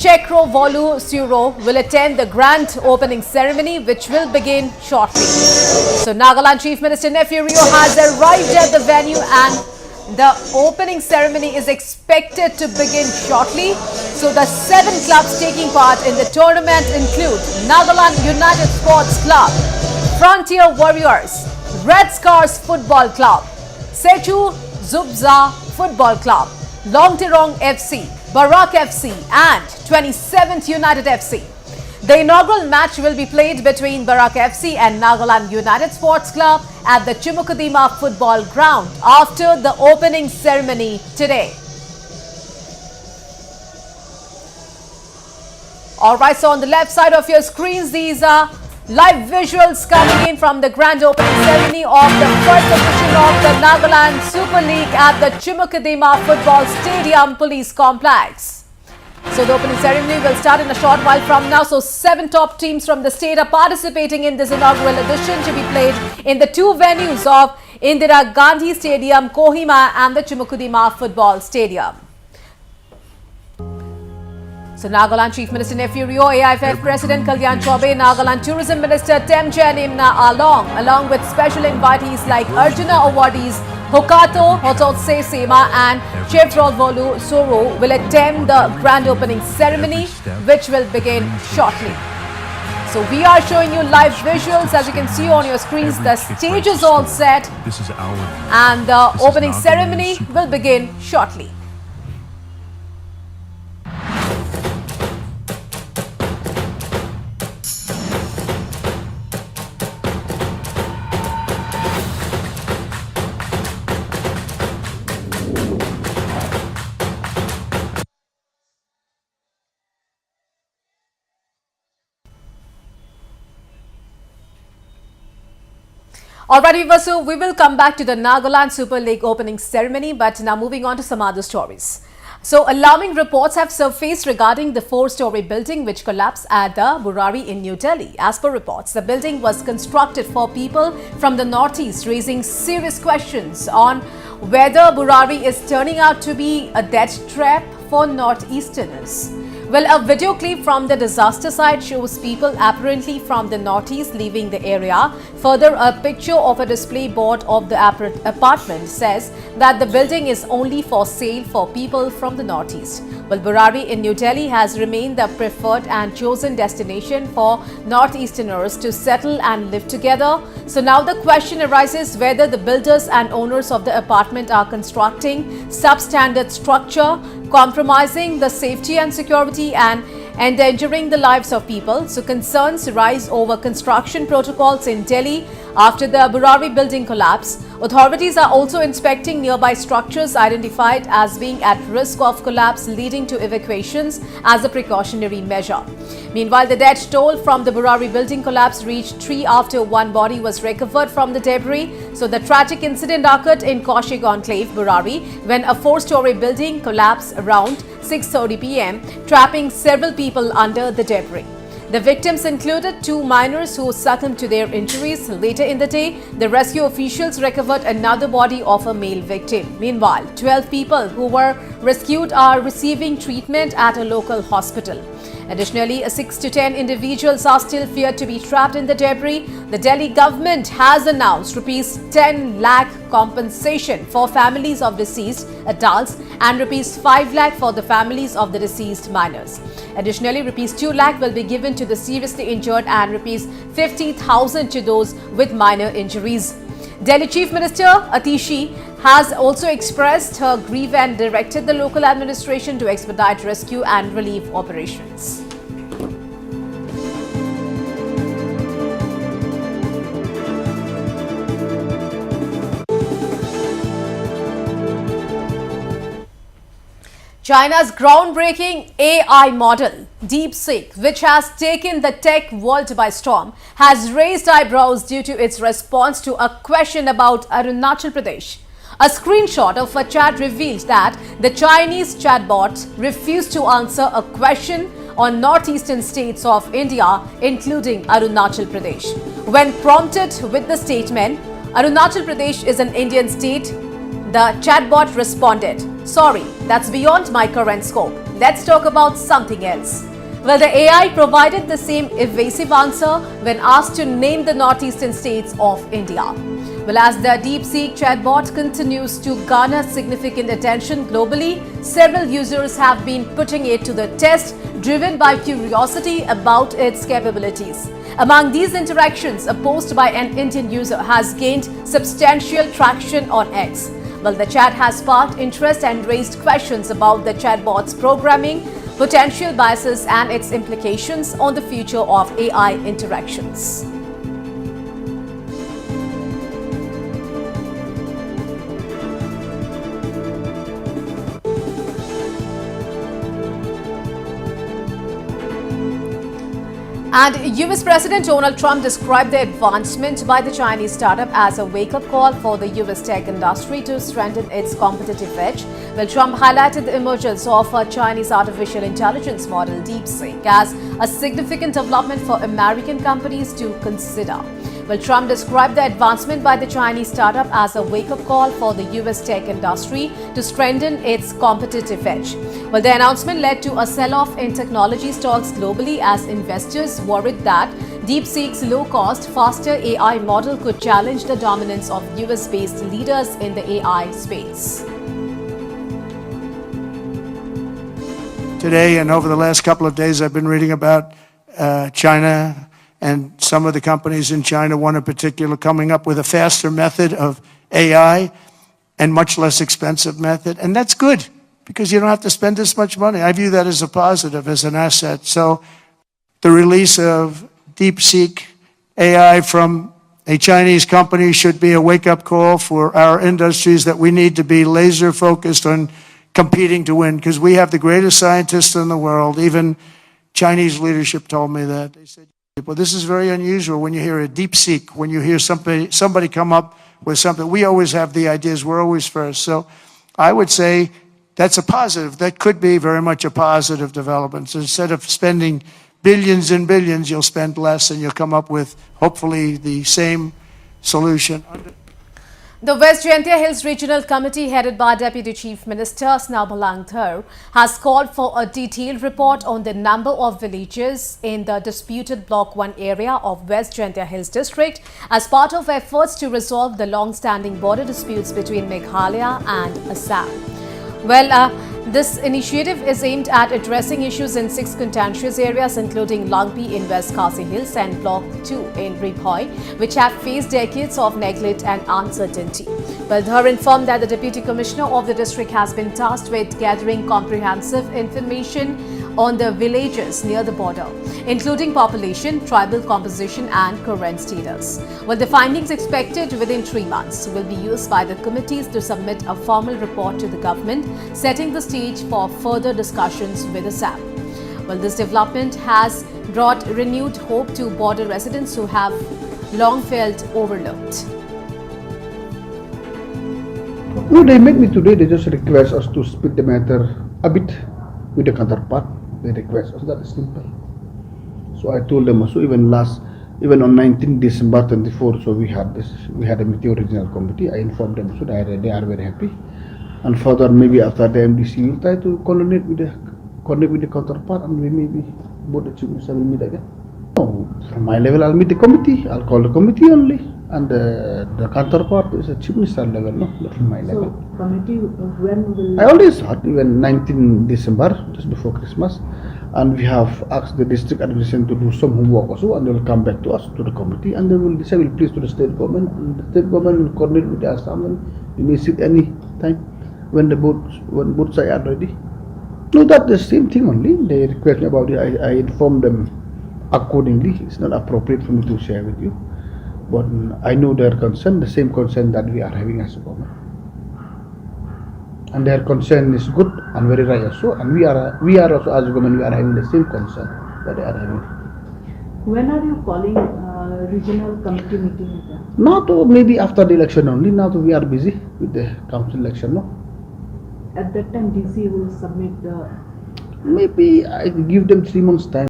Chumoukedima will attend the grand opening ceremony, which will begin shortly. So Nagaland Chief Minister Nefirio has arrived at the venue and the opening ceremony is expected to begin shortly. So the 7 clubs taking part in the tournament include Nagaland United Sports Club, Frontier Warriors, Red Scars Football Club, Sechu Zubza Football Club, Longtirong FC, Barak FC and 27th United FC. The inaugural match will be played between Barak FC and Nagaland United Sports Club at the Chumoukedima football ground after the opening ceremony today. Alright, so on the left side of your screens, these are live visuals coming in from the grand opening ceremony of the first edition of the Nagaland Super League at the Chumoukedima Football Stadium Police Complex. So the opening ceremony will start in a short while from now. So 7 top teams from the state are participating in this inaugural edition to be played in the 2 venues of Indira Gandhi Stadium, Kohima and the Chumoukedima Football Stadium. So Nagaland Chief Minister Nefirio, AIFF President Kalyan Chaubey, Nagaland Tourism Minister Temchen Imna along with special invitees like Arjuna awardees Hokato Hototse Sema and Chevrolet Soro will attend the grand opening ceremony, which will begin shortly. So we are showing you live visuals. As you can see on your screens, the stage is all set and the opening ceremony will begin shortly. Alright, viewers, so we will come back to the Nagaland Super League opening ceremony, but now moving on to some other stories. So alarming reports have surfaced regarding the 4-story building which collapsed at the Burari in New Delhi. As per reports, the building was constructed for people from the northeast, raising serious questions on whether Burari is turning out to be a death trap for northeasterners. Well, a video clip from the disaster site shows people apparently from the northeast leaving the area. Further, a picture of a display board of the apartment says that the building is only for sale for people from the northeast. Well, Burari in New Delhi has remained the preferred and chosen destination for northeasterners to settle and live together. So now the question arises whether the builders and owners of the apartment are constructing substandard structure, compromising the safety and security and endangering the lives of people. So concerns rise over construction protocols in Delhi after the Burari building collapse. Authorities are also inspecting nearby structures identified as being at risk of collapse, leading to evacuations as a precautionary measure. Meanwhile, the death toll from the Burari building collapse reached 3 after 1 body was recovered from the debris. So the tragic incident occurred in Kaushik Enclave, Burari, when a 4-story building collapsed around 6:30 p.m., trapping several people under the debris. The victims included 2 minors who succumbed to their injuries. Later in the day, the rescue officials recovered another body of a male victim. Meanwhile, 12 people who were rescued are receiving treatment at a local hospital. Additionally, 6 to 10 individuals are still feared to be trapped in the debris. The Delhi government has announced rupees 10 lakh compensation for families of deceased adults and rupees 5 lakh for the families of the deceased minors. Additionally, rupees 2 lakh will be given to the seriously injured and rupees 50,000 to those with minor injuries. Delhi Chief Minister Atishi has also expressed her grief and directed the local administration to expedite rescue and relief operations. China's groundbreaking AI model, DeepSeek, which has taken the tech world by storm, has raised eyebrows due to its response to a question about Arunachal Pradesh. A screenshot of a chat revealed that the Chinese chatbot refused to answer a question on northeastern states of India, including Arunachal Pradesh. When prompted with the statement, Arunachal Pradesh is an Indian state, the chatbot responded, "Sorry, that's beyond my current scope. let's talk about something else. Well, the AI provided the same evasive answer when asked to name the northeastern states of India. Well, as the DeepSeek chatbot continues to garner significant attention globally, several users have been putting it to the test, driven by curiosity about its capabilities. Among these interactions, a post by an Indian user has gained substantial traction on X. Well, the chat has sparked interest and raised questions about the chatbot's programming, potential biases, and its implications on the future of AI interactions. And US President Donald Trump described the advancement by the Chinese startup as a wake-up call for the US tech industry to strengthen its competitive edge. Well, Trump highlighted the emergence of a Chinese artificial intelligence model, DeepSeek, as a significant development for American companies to consider. Well, Trump described the advancement by the Chinese startup as a wake-up call for the US tech industry to strengthen its competitive edge. Well, the announcement led to a sell-off in technology stocks globally as investors worried that DeepSeek's low-cost, faster AI model could challenge the dominance of US-based leaders in the AI space. Today and over the last couple of days, I've been reading about China, and some of the companies in China, one in particular, coming up with a faster method of AI and much less expensive method. And that's good, because you don't have to spend this much money. I view that as a positive, as an asset. So the release of DeepSeek AI from a Chinese company should be a wake-up call for our industries, that we need to be laser focused on competing to win, because we have the greatest scientists in the world. Even Chinese leadership told me that. They said, well, this is very unusual when you hear a DeepSeek, when you hear somebody come up with something. We always have the ideas. We're always first. So I would say that's a positive. That could be very much a positive development. So instead of spending billions and billions, you'll spend less and you'll come up with, hopefully, the same solution. The West Jaintia Hills Regional Committee, headed by Deputy Chief Minister Snabhalangthar, has called for a detailed report on the number of villages in the disputed Block 1 area of West Jaintia Hills District as part of efforts to resolve the long-standing border disputes between Meghalaya and Assam. Well, this initiative is aimed at addressing issues in 6 contentious areas, including Langpi in West Khasi Hills and Block 2 in Ribhoi, which have faced decades of neglect and uncertainty. Well, Dhar informed that the Deputy Commissioner of the district has been tasked with gathering comprehensive information on the villages near the border, including population, tribal composition and current status. Well, the findings expected within 3 months will be used by the committees to submit a formal report to the government, setting the stage for further discussions with Assam. Well, this development has brought renewed hope to border residents who have long felt overlooked. No, they met me today. They just request us to split the matter a bit with the counterpart. They request us. That is simple. So I told them also, even on 19 December 24, so we had a meeting regional committee. I informed them, so they are very happy. And further, maybe after the MDC, we'll try to connect with the counterpart, and we maybe both the chief minister will meet again. No, from my level, I'll meet the committee. I'll call the committee only, and the counterpart is a chief minister level, no, not from my level. So, committee, when will... I already saw it, even 19 December, just before Christmas, and we have asked the district administration to do some homework also, and they will come back to us, to the committee, and they will decide, will please to the state government, and the state government will coordinate with the Assam, and we may sit any time when both sides are ready. No, that's the same thing only. They request me about it. I informed them accordingly. It's not appropriate for me to share with you, but I know their concern, the same concern that we are having as a government. And their concern is good and very right also, and we are also as a government, we are having the same concern that they are having. When are you calling regional committee meeting with them? Now, maybe after the election only. Now we are busy with the council election, no? At that time, DC will submit the... Maybe I give them 3 months time.